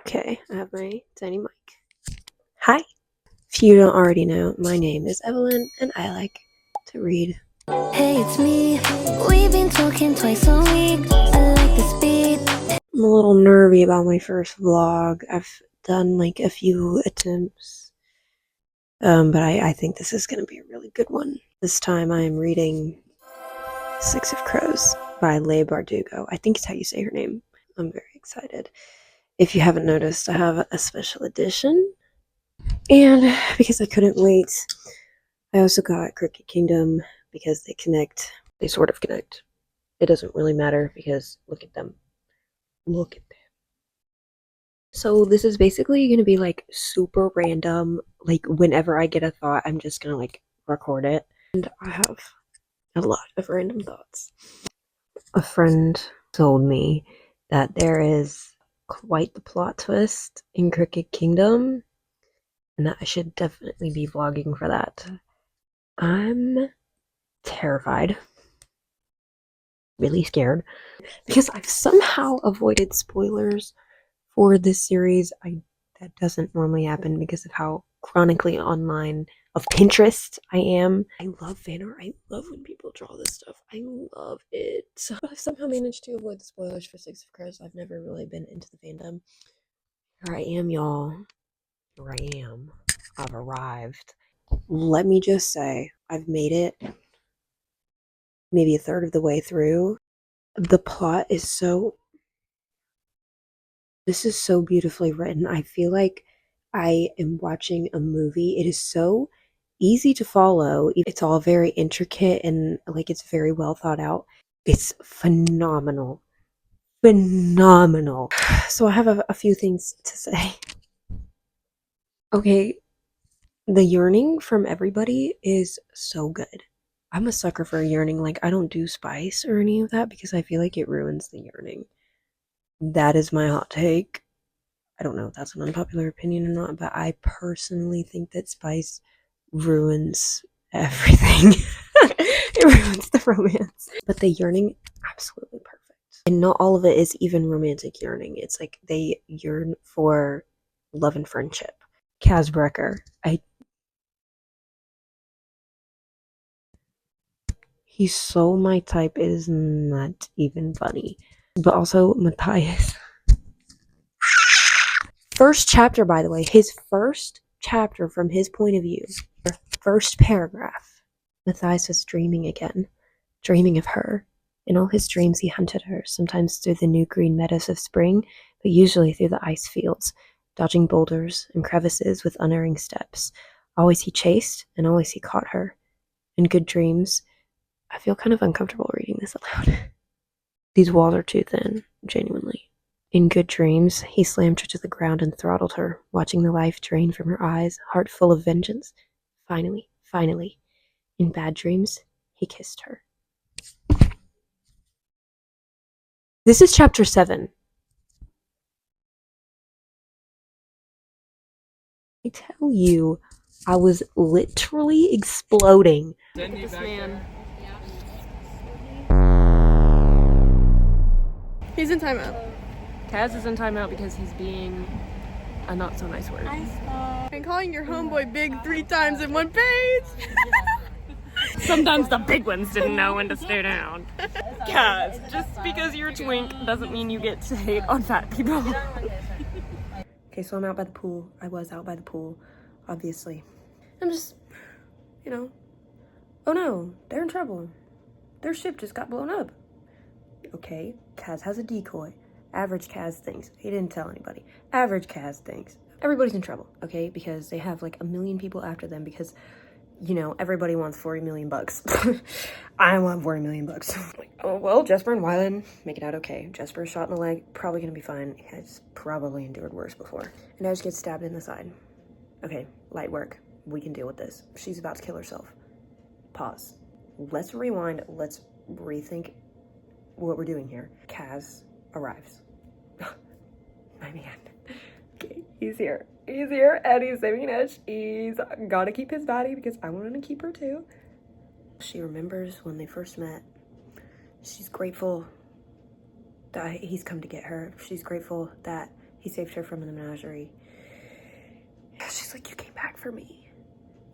Okay, I have my tiny mic. Hi! If you don't already know, my name is Evelyn, and I like to read. Hey, it's me. We've been talking twice a week. I like the speed. I'm a little nervy about my first vlog. I've done like a few attempts, but I think this is going to be a really good one. This time I'm reading Six of Crows by Leigh Bardugo. I think it's how you say her name. I'm very excited. If you haven't noticed, I have a special edition. And because I couldn't wait, I also got Crooked Kingdom because they connect. They sort of connect. It doesn't really matter because look at them. Look at them. So this is basically going to be like super random. Like whenever I get a thought, I'm just going to like record it. And I have a lot of random thoughts. A friend told me that there is quite the plot twist in Crooked Kingdom, and that I should definitely be vlogging for that. I'm terrified, really scared, because I've somehow avoided spoilers for this series. That doesn't normally happen because of how chronically online of Pinterest I am. I love fan art. I love when people draw this stuff. I love it. But I've somehow managed to avoid the spoilers for Six of Crows. I've never really been into the fandom. Here I am, y'all. Here I am. I've arrived. Let me just say, I've made it maybe a third of the way through. The plot is this is so beautifully written. I feel like I am watching a movie. It is so easy to follow. It's all very intricate and like it's very well thought out. It's phenomenal. Phenomenal. So I have a few things to say. Okay, the yearning from everybody is so good. I'm a sucker for yearning. Like, I don't do spice or any of that because I feel like it ruins the yearning. That is my hot take. I don't know if that's an unpopular opinion or not, but I personally think that spice ruins everything. It ruins the romance. But the yearning, absolutely perfect. And not all of it is even romantic yearning. It's like they yearn for love and friendship. Kaz Brekker. He's so my type, it is not even funny. But also Matthias. First chapter, by the way, his first chapter from his point of view. First paragraph. Matthias was dreaming again, dreaming of her. In all his dreams he hunted her, sometimes through the new green meadows of spring, but usually through the ice fields, dodging boulders and crevices with unerring steps. Always he chased, and always he caught her. In good dreams, I feel kind of uncomfortable reading this aloud. These walls are too thin, genuinely. In good dreams, he slammed her to the ground and throttled her, watching the life drain from her eyes, heart full of vengeance. Finally, in bad dreams, he kissed her. This is chapter 7. I tell you, I was literally exploding. Look at this man. He's in timeout. Kaz is in timeout because he's being a not so nice word. And calling your homeboy big 3 times in one page. Sometimes the big ones didn't know when to stay down. Kaz, just because you're a twink doesn't mean you get to hate on fat people. Okay, so I'm out by the pool. I was out by the pool, obviously. I'm just, oh no, they're in trouble. Their ship just got blown up. Okay, Kaz has a decoy. Average Kaz thinks. He didn't tell anybody. Average Kaz thinks. Everybody's in trouble, okay? Because they have like 1 million people after them because, everybody wants 40 million bucks. I want 40 million bucks. Like, oh, well, Jesper and Wylan make it out okay. Jesper shot in the leg, probably gonna be fine. He's probably endured worse before. And I just get stabbed in the side. Okay, light work. We can deal with this. She's about to kill herself. Pause. Let's rewind. Let's rethink what we're doing here. Kaz arrives. My man. Okay, he's here. He's here and he's saving Edge. He's gotta keep his body because I want to keep her too. She remembers when they first met. She's grateful that he's come to get her. She's grateful that He saved her from the menagerie. She's like, you came back for me.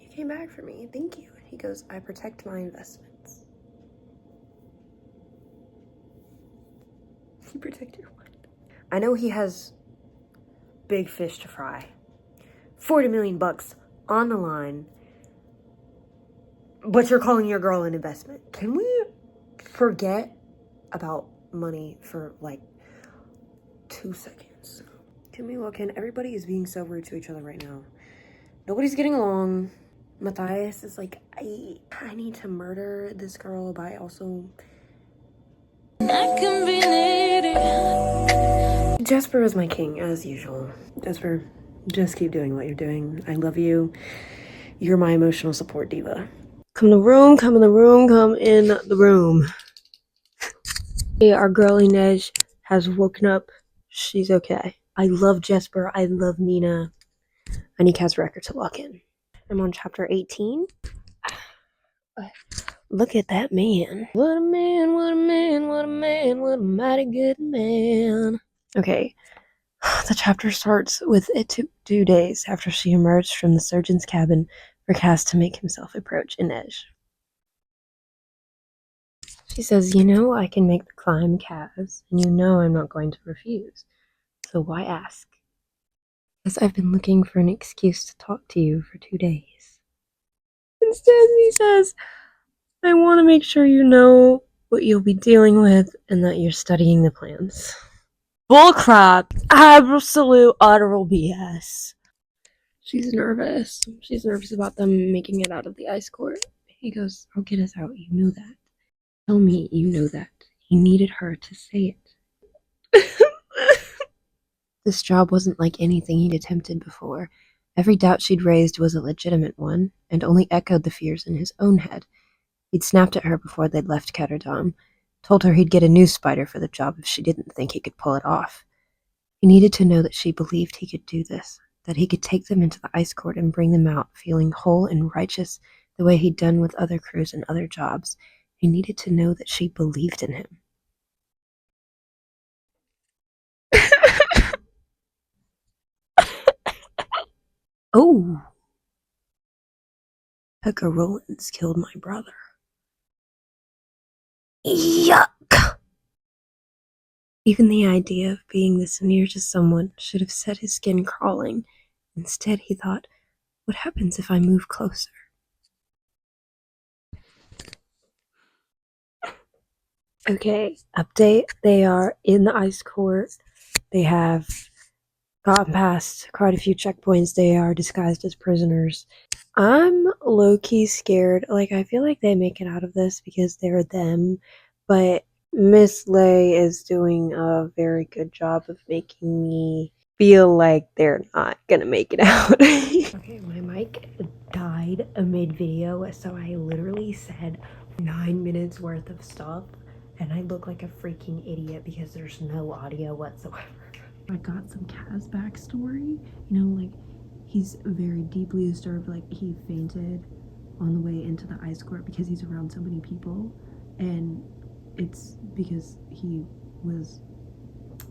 You came back for me. Thank you. And he goes, I protect my investments. You protected what? I know he has big fish to fry. 40 million bucks on the line. But you're calling your girl an investment. Can we forget about money for like 2 seconds? Can we look in? Everybody is being so rude to each other right now. Nobody's getting along. Matthias is like, I need to murder this girl, but I also... I can be needy. Jesper is my king, as usual. Jesper, just keep doing what you're doing. I love you. You're my emotional support diva. Come in the room, come in the room, come in the room. Hey, our girl Inej has woken up. She's okay. I love Jesper. I love Nina. I need Kaz's record to lock in. I'm on chapter 18. Look at that man. What a man, what a man, what a man, what a mighty good man. Okay. The chapter starts with it 2 days after she emerged from the surgeon's cabin for Kaz to make himself approach Inej. She says, you know I can make the climb, Kaz, and you know I'm not going to refuse. So why ask? Because I've been looking for an excuse to talk to you for 2 days. Instead, he says, I want to make sure you know what you'll be dealing with and that you're studying the plans. Bullcrap! Absolute utter BS. She's nervous. She's nervous about them making it out of the ice court. He goes, I'll get us out. You know that. Tell me you know that. He needed her to say it. This job wasn't like anything he'd attempted before. Every doubt she'd raised was a legitimate one, and only echoed the fears in his own head. He'd snapped at her before they'd left Ketterdam, told her he'd get a new spider for the job if she didn't think he could pull it off. He needed to know that she believed he could do this, that he could take them into the ice court and bring them out, feeling whole and righteous the way he'd done with other crews and other jobs. He needed to know that she believed in him. Oh! Pekka Rollins killed my brother. Yuck! Even the idea of being this near to someone should have set his skin crawling. Instead, he thought, what happens if I move closer? Okay, update. They are in the ice court. They have gotten past quite a few checkpoints. They are disguised as prisoners. I'm low-key scared. Like, I feel like they make it out of this because they're them, but Miss Lay is doing a very good job of making me feel like they're not gonna make it out. Okay, my mic died mid-video, so I literally said 9 minutes worth of stuff, and I look like a freaking idiot because there's no audio whatsoever. I got some Kaz backstory, you know, like, he's very deeply disturbed, like, he fainted on the way into the ice court because he's around so many people, and it's because he was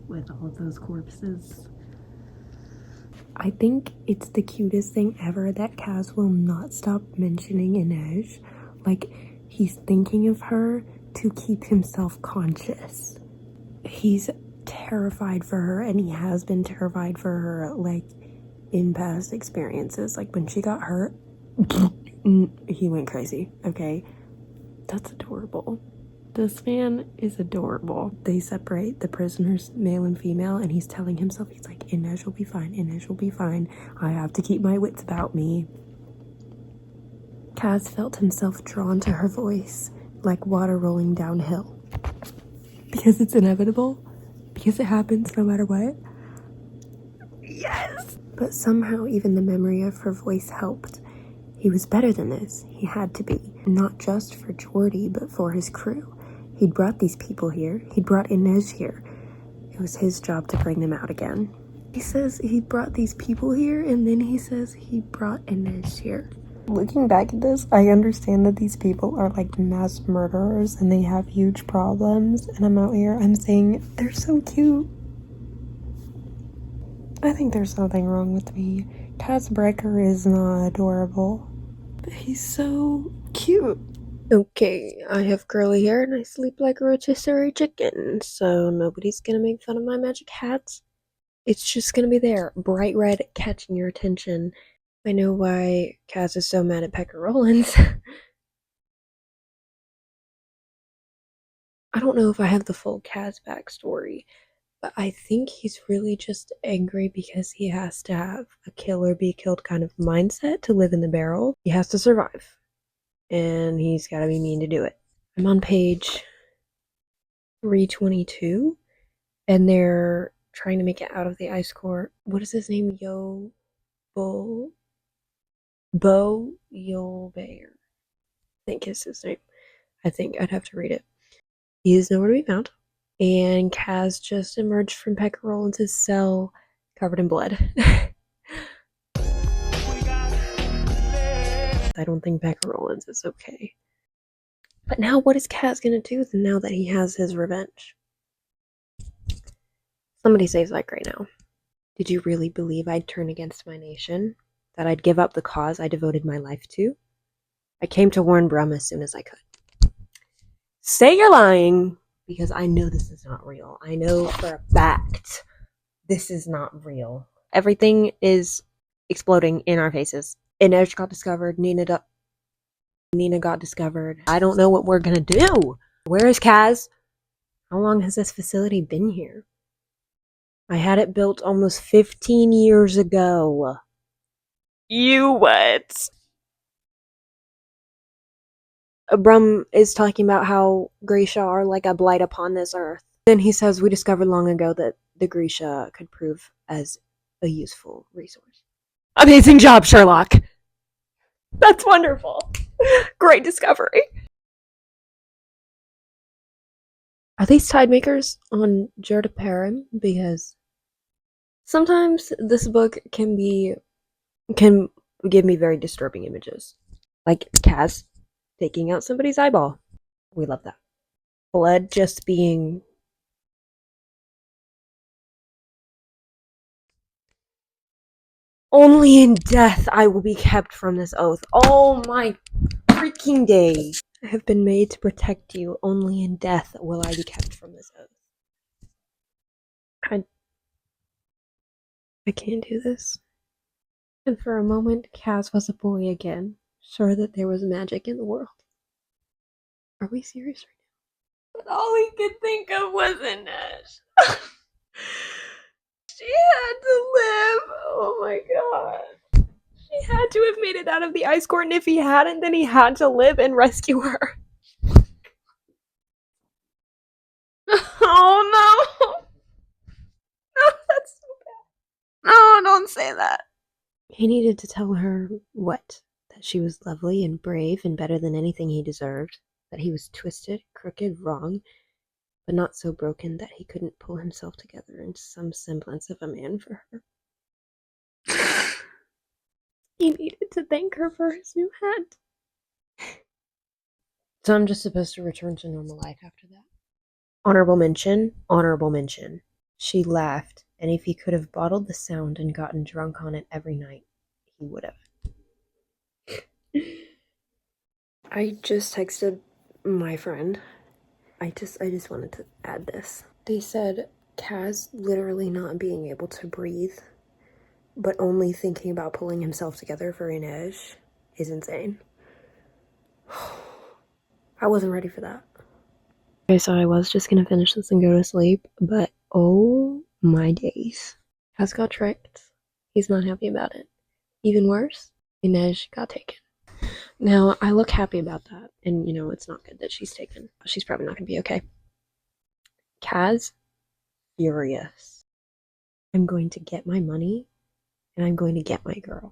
with all of those corpses. I think it's the cutest thing ever that Kaz will not stop mentioning Inej. Like, he's thinking of her to keep himself conscious. He's terrified for her, and he has been terrified for her, like, in past experiences. Like, when she got hurt, he went crazy, okay? That's adorable. This man is adorable. They separate the prisoners, male and female, and he's telling himself, he's like, Inej will be fine, Inej will be fine. I have to keep my wits about me. Kaz felt himself drawn to her voice, like water rolling downhill. Because it's inevitable. Because it happens no matter what. Yes! But somehow even the memory of her voice helped. He was better than this. He had to be. Not just for Jordy, but for his crew. He'd brought these people here. He'd brought Inej here. It was his job to bring them out again. He says he brought these people here, and then he says he brought Inej here. Looking back at this, I understand that these people are like mass murderers and they have huge problems, and I'm out here, I'm saying they're so cute. I think there's something wrong with me. Kaz Brecker is not adorable, but he's so cute. Okay, I have curly hair and I sleep like a rotisserie chicken, so nobody's gonna make fun of my magic hats. It's just gonna be there, bright red, catching your attention. I know why Kaz is so mad at Pecker Rollins. I don't know if I have the full Kaz backstory, but I think he's really just angry because he has to have a kill or be killed kind of mindset to live in the barrel. He has to survive, and he's gotta be mean to do it. I'm on page 322, and they're trying to make it out of the ice core. What is his name? Bo Yolbear, I think is his name. I think I'd have to read it. He is nowhere to be found, and Kaz just emerged from Pecker Rollins' cell covered in blood. I don't think Pecker Rollins is okay. But now what is Kaz gonna do now that he has his revenge? Somebody saves like right now. Did you really believe I'd turn against my nation? That I'd give up the cause I devoted my life to? I came to warn Brum as soon as I could. Say you're lying, because I know this is not real. I know for a fact this is not real. Everything is exploding in our faces. Inej got discovered. Nina got discovered. I don't know what we're gonna do. Where is Kaz? How long has this facility been here? I had it built almost 15 years ago. You what? Brum is talking about how Grisha are like a blight upon this earth. Then he says, we discovered long ago that the Grisha could prove as a useful resource. Amazing job, Sherlock! That's wonderful. Great discovery. Are these tide makers on Jertaparim? Because sometimes this book can give me very disturbing images. Like Kaz taking out somebody's eyeball. We love that. Blood just being only in death I will be kept from this oath. Oh my freaking days. I have been made to protect you. Only in death will I be kept from this oath. I can't do this. And for a moment, Kaz was a boy again, sure that there was magic in the world. Are we serious right now? But all he could think of was Inej. She had to live. Oh my god. She had to have made it out of the ice core, and if he hadn't, then he had to live and rescue her. Oh no! No, that's so bad. No, don't say that. He needed to tell her what? That she was lovely and brave and better than anything he deserved. That he was twisted, crooked, wrong, but not so broken that he couldn't pull himself together into some semblance of a man for her. He needed to thank her for his new hat. So I'm just supposed to return to normal life after that. Honorable mention, honorable mention. She laughed, and if he could have bottled the sound and gotten drunk on it every night, he would have. I just texted my friend. I just wanted to add this. They said Kaz literally not being able to breathe, but only thinking about pulling himself together for Inej is insane. I wasn't ready for that. Okay, so I was just gonna finish this and go to sleep, but oh my days. Kaz got tricked. He's not happy about it. Even worse, Inej got taken. Now, I look happy about that, and you know, it's not good that she's taken. She's probably not gonna be okay. Kaz, furious. I'm going to get my money, and I'm going to get my girl.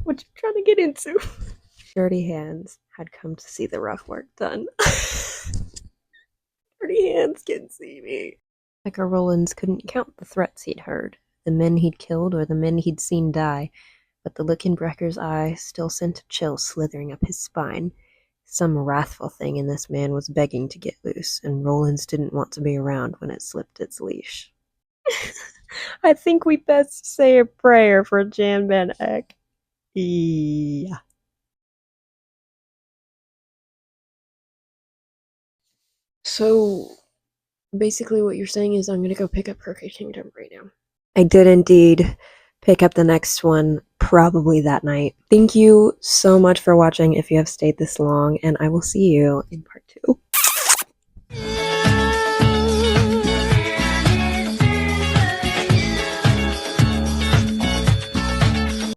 What you trying to get into? Dirty Hands had come to see the rough work done. Dirty Hands can see me. Pecker Rollins couldn't count the threats he'd heard, the men he'd killed or the men he'd seen die, but the look in Brecker's eye still sent a chill slithering up his spine. Some wrathful thing in this man was begging to get loose, and Rollins didn't want to be around when it slipped its leash. I think we best say a prayer for Jan Van Eyck. Yeah. So basically what you're saying is I'm gonna go pick up Crooked Kingdom right now. I did indeed pick up the next one probably that night. Thank you so much for watching if you have stayed this long, and I will see you in part 2.